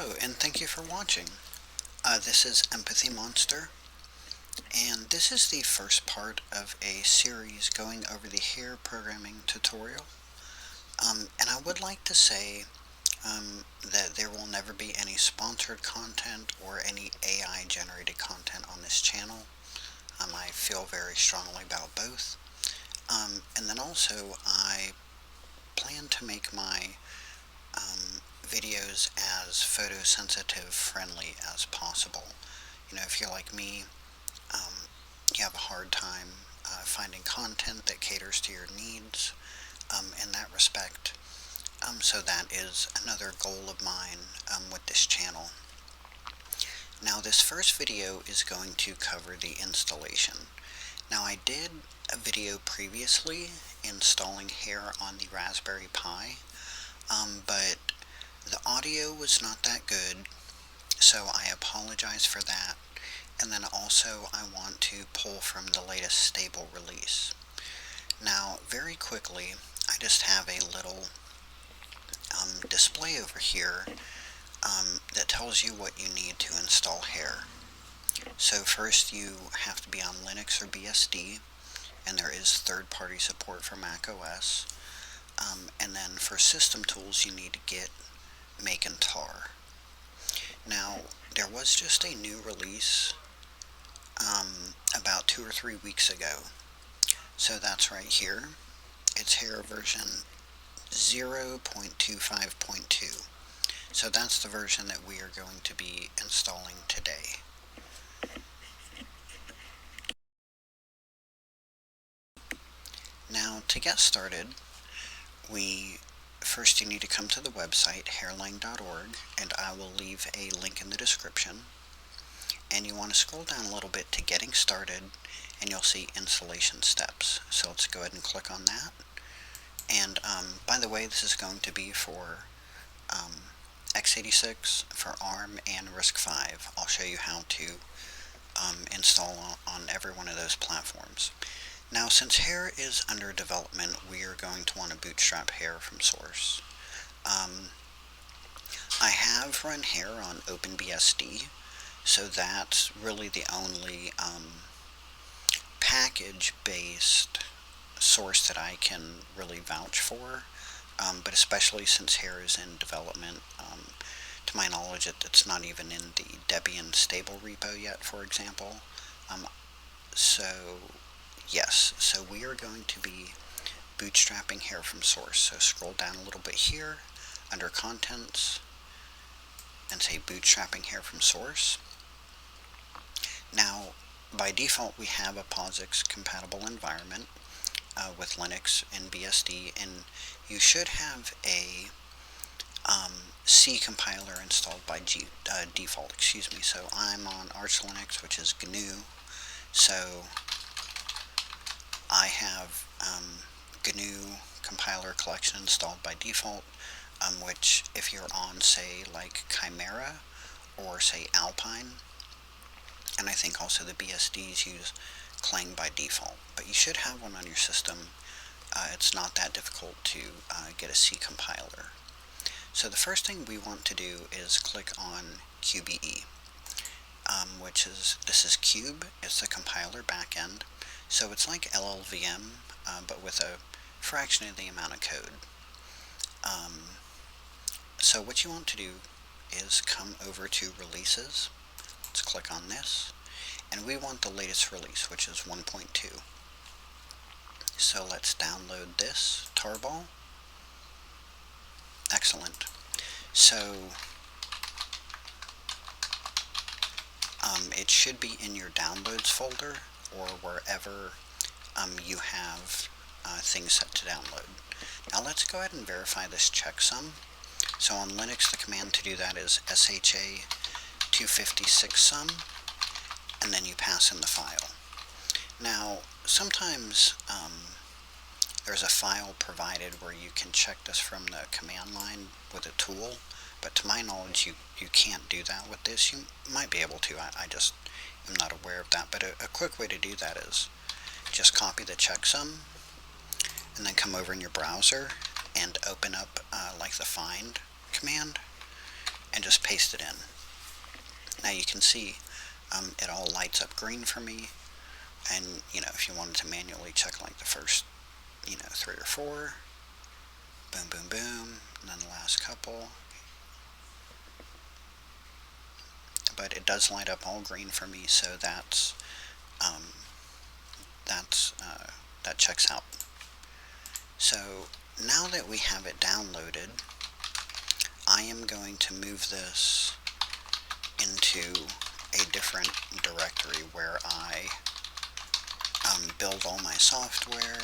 Hello, and thank you for watching. This is Empathy Monster, and this is the first part of a series going over the Hare programming tutorial. And I would like to say that there will never be any sponsored content or any AI-generated content on this channel. I feel very strongly about both. And then also, I plan to make my videos as photosensitive friendly as possible. If you're like me, you have a hard time finding content that caters to your needs in that respect. So that is another goal of mine with this channel. Now, this first video is going to cover the installation. Now, I did a video previously installing Hare on the Raspberry Pi, but the audio was not that good, so I apologize for that. And then also I want to pull from the latest stable release. Now, very quickly, I just have a little display over here that tells you what you need to install Hare. So first you have to be on Linux or BSD, and there is third-party support for Mac OS. And then for system tools you need to Git, Make, and tar. Now, there was just a new release about 2 or 3 weeks ago. So that's right here. It's Hare version 0.25.2. So that's the version that we are going to be installing today. Now, to get started, first you need to come to the website harelang.org, and I will leave a link in the description. And you want to scroll down a little bit to Getting Started, and you'll see Installation Steps. So let's go ahead and click on that. And by the way, this is going to be for x86, for ARM, and RISC-V. I'll show you how to install on every one of those platforms. Now, since Hare is under development, we are going to want to bootstrap Hare from source. I have run Hare on OpenBSD, so that's really the only package-based source that I can really vouch for, but especially since Hare is in development, to my knowledge it's not even in the Debian stable repo yet, for example. Yes, so we are going to be bootstrapping Hare from source. So scroll down a little bit here under Contents and say bootstrapping Hare from source. Now, by default, we have a POSIX compatible environment with Linux and BSD, and you should have a C compiler installed by default. So I'm on Arch Linux, which is GNU. So I have GNU compiler collection installed by default, which if you're on, say, like Chimera or, say, Alpine, and I think also the BSDs use Clang by default, but you should have one on your system. It's not that difficult to get a C compiler. So the first thing we want to do is click on QBE, this is Cube. It's the compiler backend. So it's like LLVM, but with a fraction of the amount of code. So what you want to do is come over to Releases. Let's click on this. And we want the latest release, which is 1.2. So let's download this tarball. Excellent. So it should be in your Downloads folder or wherever you have things set to download. Now let's go ahead and verify this checksum. So on Linux, the command to do that is sha256sum, and then you pass in the file. Now, sometimes there's a file provided where you can check this from the command line with a tool, but to my knowledge, you can't do that with this. You might be able to, I just am not aware of that, but a quick way to do that is just copy the checksum, and then come over in your browser and open up like the find command, and just paste it in. Now you can see it all lights up green for me, and if you wanted to manually check like the first 3 or 4, boom boom boom, and then the last couple, but it does light up all green for me, so that checks out. So now that we have it downloaded, I am going to move this into a different directory where I build all my software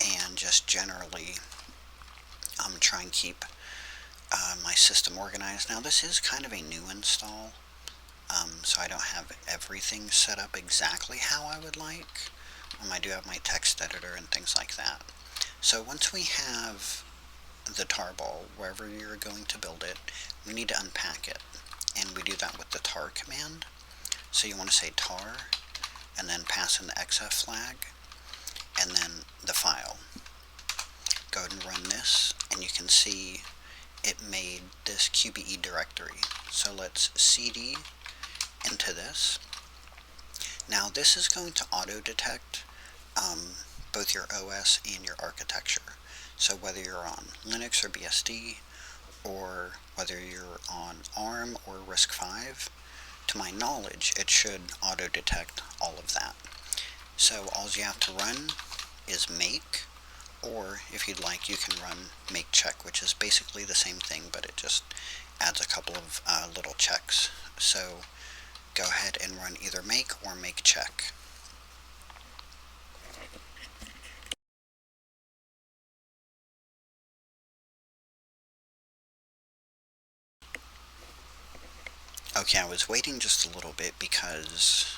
and just generally try and keep my system organized. Now this is kind of a new install, so I don't have everything set up exactly how I would like. I do have my text editor and things like that. So once we have the tarball, wherever you're going to build it, we need to unpack it. And we do that with the tar command. So you want to say tar, and then pass in the XF flag, and then the file. Go ahead and run this, and you can see it made this QBE directory. So let's cd into this. Now this is going to auto-detect both your OS and your architecture. So whether you're on Linux or BSD, or whether you're on ARM or RISC-V, to my knowledge, it should auto-detect all of that. So all you have to run is make, or if you'd like, you can run make check, which is basically the same thing, but it just adds a couple of little checks. So go ahead and run either make or make check. Okay, I was waiting just a little bit because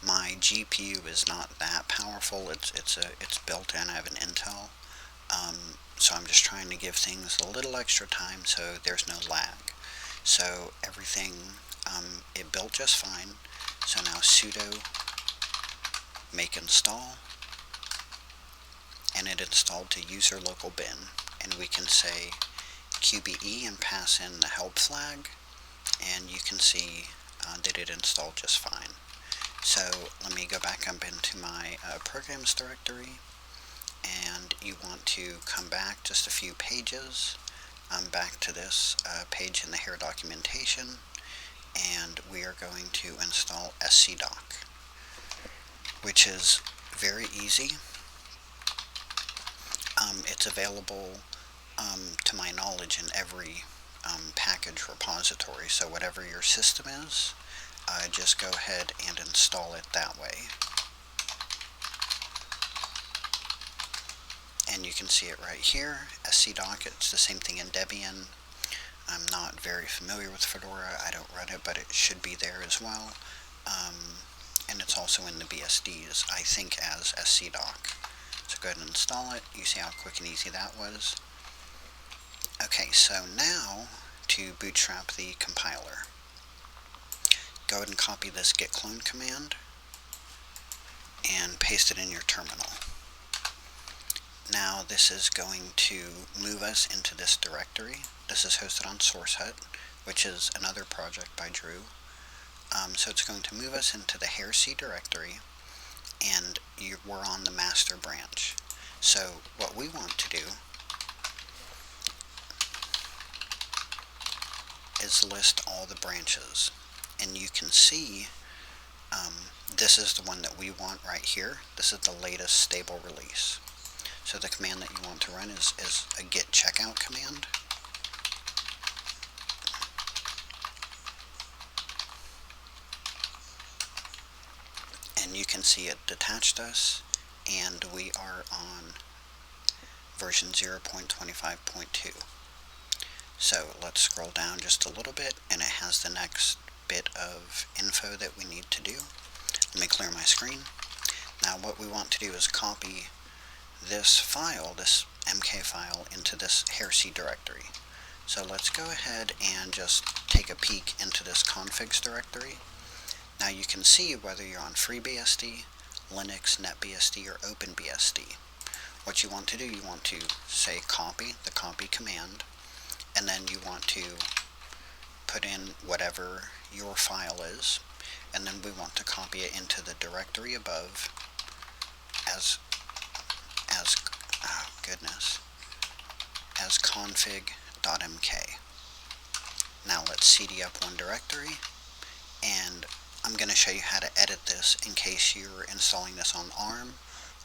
my GPU is not that powerful. It's built in. I have an Intel, so I'm just trying to give things a little extra time so there's no lag. So everything it built just fine. So now sudo make install, and it installed to user local bin, and we can say QBE and pass in the help flag, and you can see that it installed just fine. So let me go back up into my programs directory, and you want to come back just a few pages back to this page in the Hare documentation, and we are going to install scdoc, which is very easy. It's available to my knowledge in every package repository, so whatever your system is, just go ahead and install it that way. And you can see it right here, scdoc. It's the same thing in Debian. I'm not very familiar with Fedora. I don't run it, but it should be there as well. And it's also in the BSDs, I think, as scdoc. So go ahead and install it. You see how quick and easy that was. Okay, so now to bootstrap the compiler, go ahead and copy this git clone command and paste it in your terminal. Now this is going to move us into this directory. This is hosted on SourceHut, which is another project by Drew. So it's going to move us into the Hare C directory, and we're on the master branch. So what we want to do is list all the branches, and you can see this is the one that we want right here. This is the latest stable release. So the command that you want to run is a git checkout command. And you can see it detached us, and we are on version 0.25.2. So let's scroll down just a little bit, and it has the next bit of info that we need to do. Let me clear my screen. Now what we want to do is copy this file, this MK file, into this Hare C directory. So let's go ahead and just take a peek into this configs directory. Now you can see whether you're on FreeBSD, Linux, NetBSD, or OpenBSD. What you want to do, you want to say copy, the copy command, and then you want to put in whatever your file is, and then we want to copy it into the directory above as oh goodness, as config.mk. Now let's cd up one directory, and I'm going to show you how to edit this in case you're installing this on ARM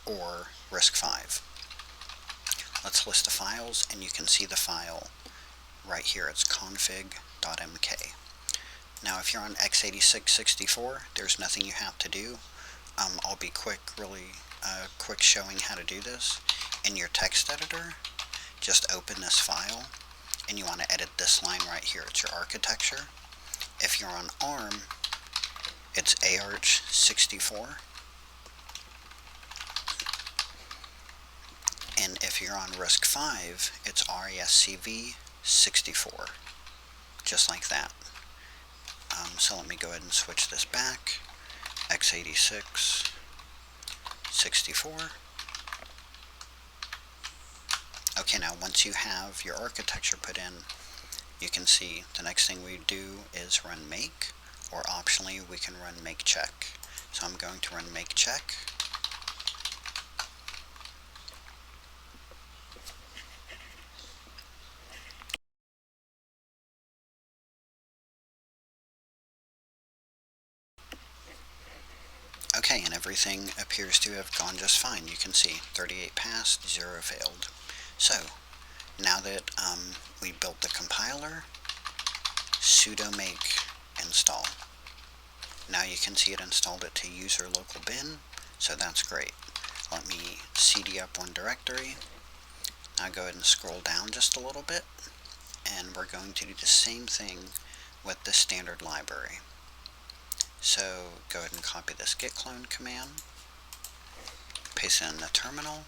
or RISC-V. Let's list the files, and you can see the file right here. It's config.mk. Now if you're on x86-64, there's nothing you have to do. I'll be really quick showing how to do this. In your text editor, just open this file, and you want to edit this line right here. It's your architecture. If you're on ARM, it's AArch64. And if you're on RISC-V, it's RISC-V 64. Just like that. So let me go ahead and switch this back. x86 64. Okay, now once you have your architecture put in, you can see the next thing we do is run make, or optionally we can run make check. So I'm going to run make check. Okay, and everything appears to have gone just fine. You can see 38 passed, 0 failed. So, now that we built the compiler, sudo make install. Now you can see it installed it to user local bin, so that's great. Let me cd up one directory. Now go ahead and scroll down just a little bit, and we're going to do the same thing with the standard library. So go ahead and copy this git clone command, paste it in the terminal,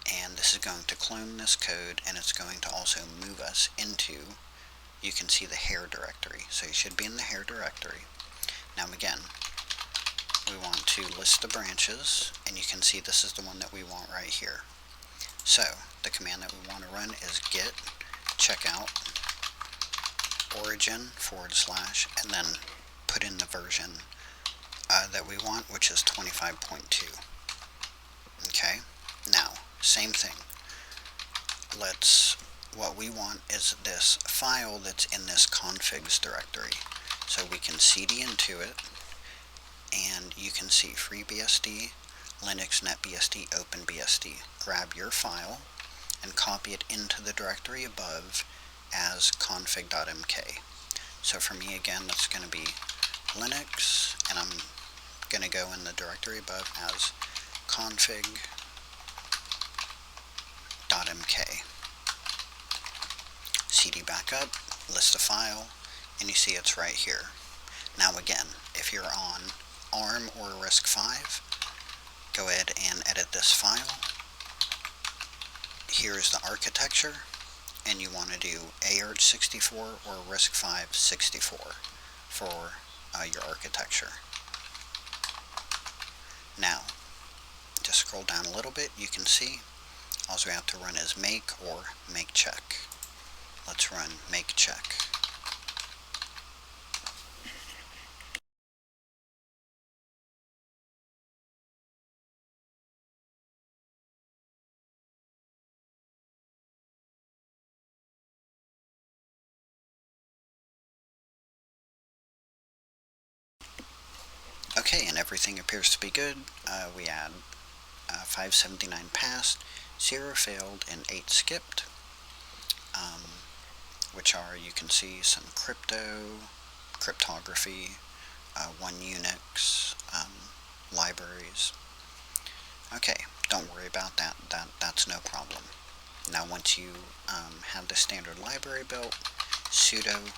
and this is going to clone this code, and it's going to also move us into, you can see the Hare directory. So you should be in the Hare directory. Now again, we want to list the branches, and you can see this is the one that we want right here. So the command that we want to run is git checkout origin / and then put in the version that we want, which is 25.2. Okay, now same thing. What we want is this file that's in this configs directory. So we can cd into it, and you can see FreeBSD, Linux, NetBSD, OpenBSD. Grab your file and copy it into the directory above as config.mk. So for me again, that's going to be Linux, and I'm going to go in the directory above as config.mk. cd back up, list the file, and you see it's right here. Now again, if you're on ARM or RISC-V, go ahead and edit this file. Here's the architecture, and you want to do AArch64 or RISC-V 64 for your architecture. Now, just scroll down a little bit, you can see all we have to run is make or make check. Let's run make check. Okay, and everything appears to be good. We had 579 passed, 0 failed, and 8 skipped, which are, you can see, some cryptography, 1 Unix, libraries. Okay, don't worry about that. That's no problem. Now once you have the standard library built, sudo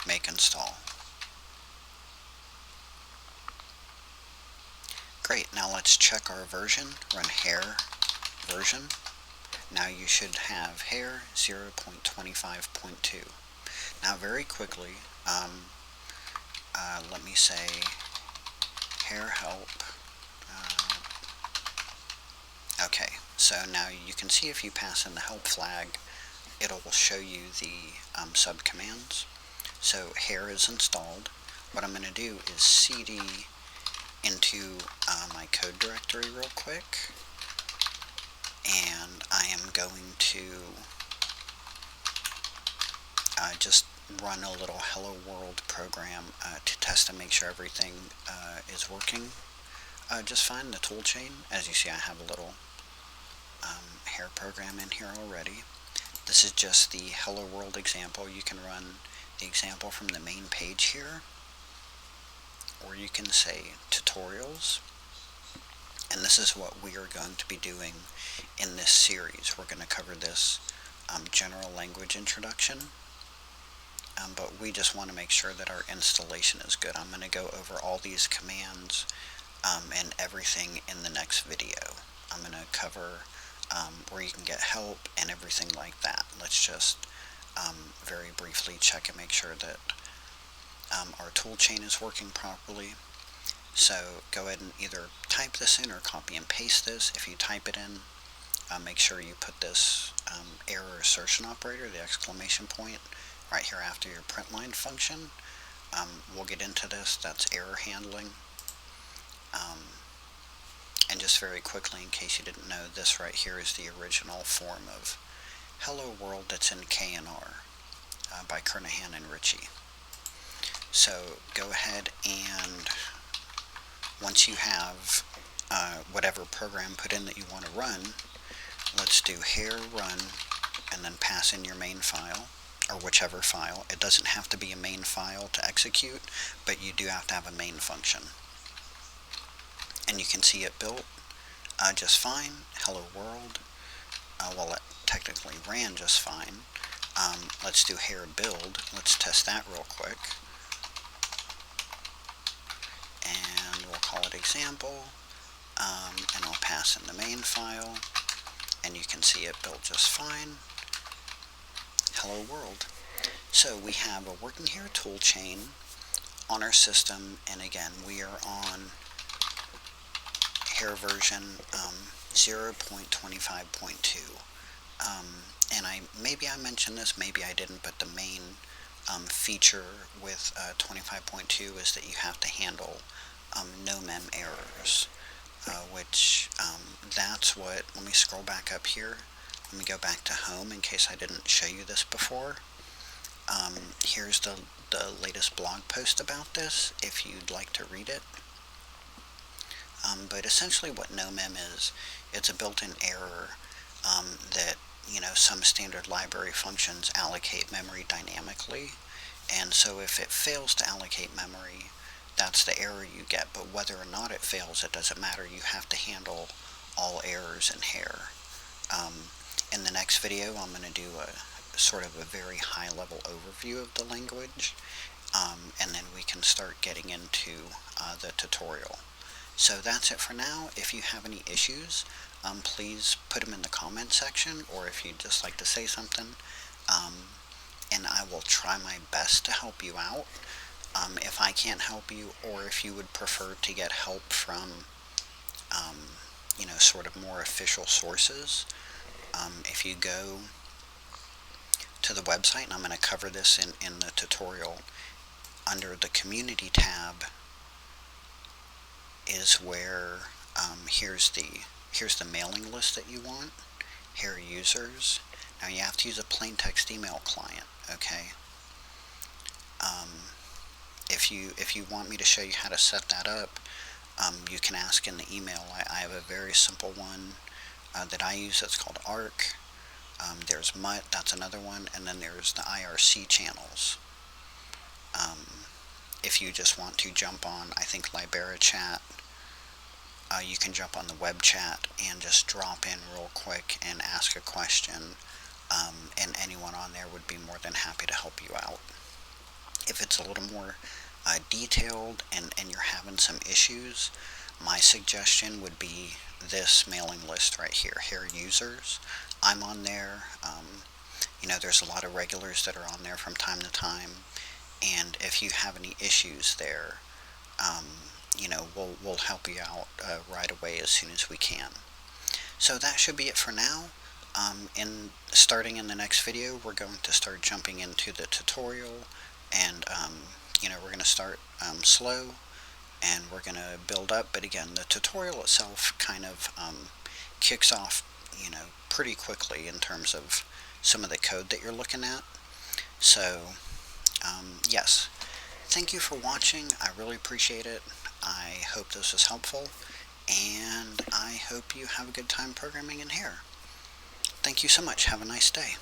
make install. Great, now let's check our version. Run Hare version. Now you should have Hare 0.25.2. Now very quickly, let me say Hare help. Okay, so now you can see if you pass in the help flag, it'll show you the subcommands. So Hare is installed. What I'm going to do is cd into my code directory real quick, and I am going to just run a little hello world program to test and make sure everything is working just fine. The toolchain, as you see, I have a little Hare program in here already. This is just the hello world example. You can run the example from the main page here, or you can say tutorials, and this is what we are going to be doing in this series. We're going to cover this general language introduction, but we just want to make sure that our installation is good. I'm going to go over all these commands and everything in the next video. I'm going to cover where you can get help and everything like that. Let's just very briefly check and make sure that our toolchain is working properly. So go ahead and either type this in or copy and paste this. If you type it in, make sure you put this error assertion operator, the exclamation point, right here after your print line function. We'll get into this. That's error handling. And just very quickly, in case you didn't know, this right here is the original form of Hello World that's in K&R by Kernahan and Ritchie. So go ahead and once you have whatever program put in that you want to run, let's do Hare run and then pass in your main file, or whichever file. It doesn't have to be a main file to execute, but you do have to have a main function. And you can see it built just fine. Hello world. Well, it technically ran just fine. Let's do Hare build. Let's test that real quick. And we'll call it example. And I'll pass in the main file. And you can see it built just fine. Hello world. So we have a working Hare toolchain on our system, and again, we are on Hare version 0.25.2. And maybe I mentioned this, maybe I didn't, but the main feature with 25.2 is that you have to handle no-mem errors, which that's what, let me scroll back up here. Let me go back to home in case I didn't show you this before. Here's the latest blog post about this, if you'd like to read it. But essentially what no-mem is, it's a built-in error that, some standard library functions allocate memory dynamically, and so if it fails to allocate memory, that's the error you get. But whether or not it fails, it doesn't matter. You have to handle all errors in Hare. In the next video, I'm going to do a sort of a very high-level overview of the language, and then we can start getting into the tutorial. So that's it for now. If you have any issues, please put them in the comment section, or if you'd just like to say something, and I will try my best to help you out. If I can't help you, or if you would prefer to get help from, sort of more official sources, if you go to the website, and I'm going to cover this in the tutorial, under the community tab is where here's the mailing list that you want, Hare users. Now you have to use a plain text email client, okay? If you want me to show you how to set that up, you can ask in the email. I have a very simple one that I use that's called ARC. There's Mutt, that's another one, and then there's the IRC channels. If you just want to jump on, I think, LiberaChat, you can jump on the web chat and just drop in real quick and ask a question, and anyone on there would be more than happy to help you out. If it's a little more detailed and you're having some issues, my suggestion would be this mailing list right here, Hare users. I'm on there. There's a lot of regulars that are on there from time to time, and if you have any issues there, we'll help you out right away as soon as we can. So that should be it for now. Starting in the next video, we're going to start jumping into the tutorial, and we're going to start slow, and we're going to build up. But again, the tutorial itself kind of kicks off, pretty quickly in terms of some of the code that you're looking at. So, yes, thank you for watching. I really appreciate it. I hope this was helpful, and I hope you have a good time programming in Hare. Thank you so much. Have a nice day.